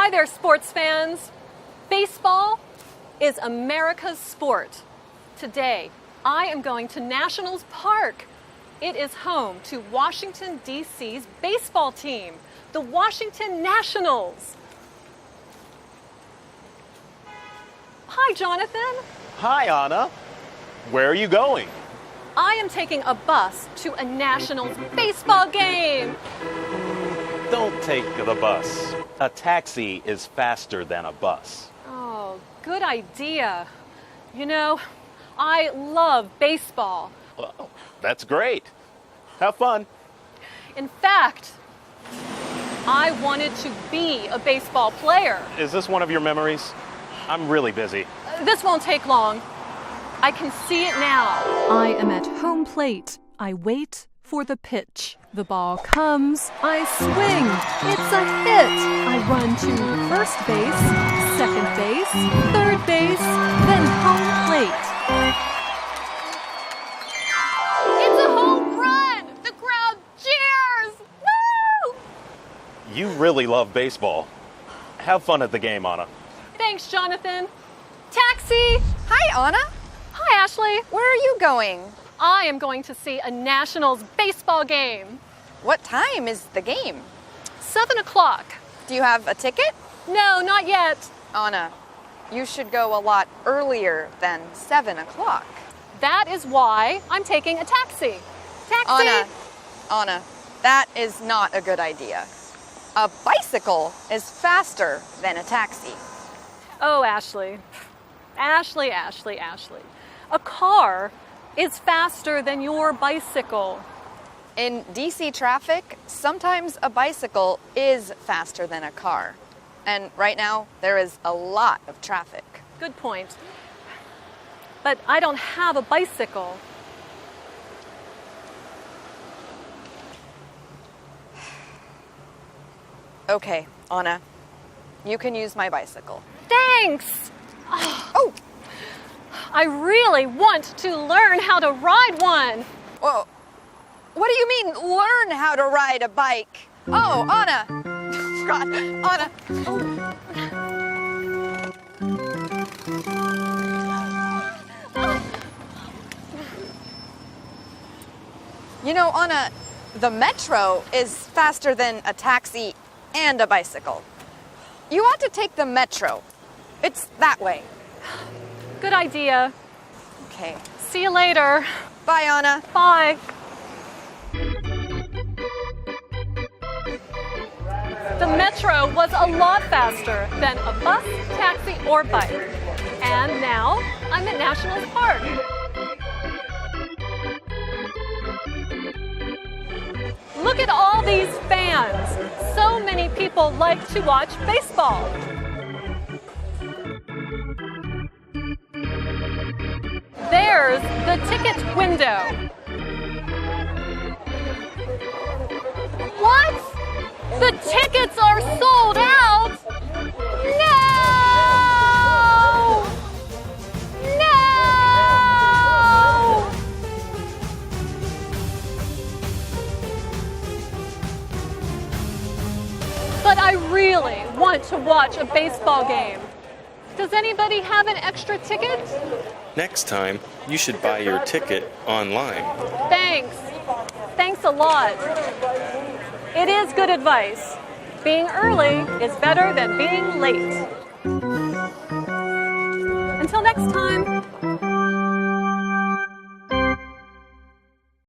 Hi there, sports fans. Baseball is America's sport. Today, I am going to Nationals Park. It is home to Washington, D.C.'s baseball team, the Washington Nationals. Hi, Jonathan. Hi, Anna. Where are you going? I am taking a bus to a Nationals baseball game. Don't take the bus. A taxi is faster than a bus. Oh, good idea. You know, I love baseball. Well, that's great. Have fun. In fact, I wanted to be a baseball player. Is this one of your memories? I'm really busy. This won't take long. I can see it now. I am at home plate. I wait for the pitch. The ball comes. I swing. It's a hit. I run to first base, second base, third base, then home plate. It's a home run! The crowd cheers! Woo! You really love baseball. Have fun at the game, Anna. Thanks, Jonathan. Taxi! Hi, Anna. Hi, Ashley. Where are you going? I am going to see a Nationals baseball game. What time is the game? 7 o'clock. Do you have a ticket? No, not yet. Anna, you should go a lot earlier than 7 o'clock. That is why I'm taking a taxi. Taxi! Anna, that is not a good idea. A bicycle is faster than a taxi. Oh, Ashley. Ashley. A car is faster than your bicycle. In DC traffic, sometimes a bicycle is faster than a car. And right now, there is a lot of traffic. Good point. But I don't have a bicycle. Okay, Anna, you can use my bicycle. Thanks! Oh! I really want to learn how to ride one. Whoa. What do you mean, learn how to ride a bike? Oh, Anna! God, Anna! You know, Anna, the metro is faster than a taxi and a bicycle. You ought to take the metro. It's that way. Good idea. Okay. See you later. Bye, Anna. Bye. The metro was a lot faster than a bus, taxi, or bike. And now I'm at Nationals Park. Look at all these fans. So many people like to watch baseball. There's the ticket window. What? The tickets are sold out? No! No! But I really want to watch a baseball game. Does anybody have an extra ticket? Next time, you should buy your ticket online. Thanks. Thanks a lot. It is good advice. Being early is better than being late. Until next time.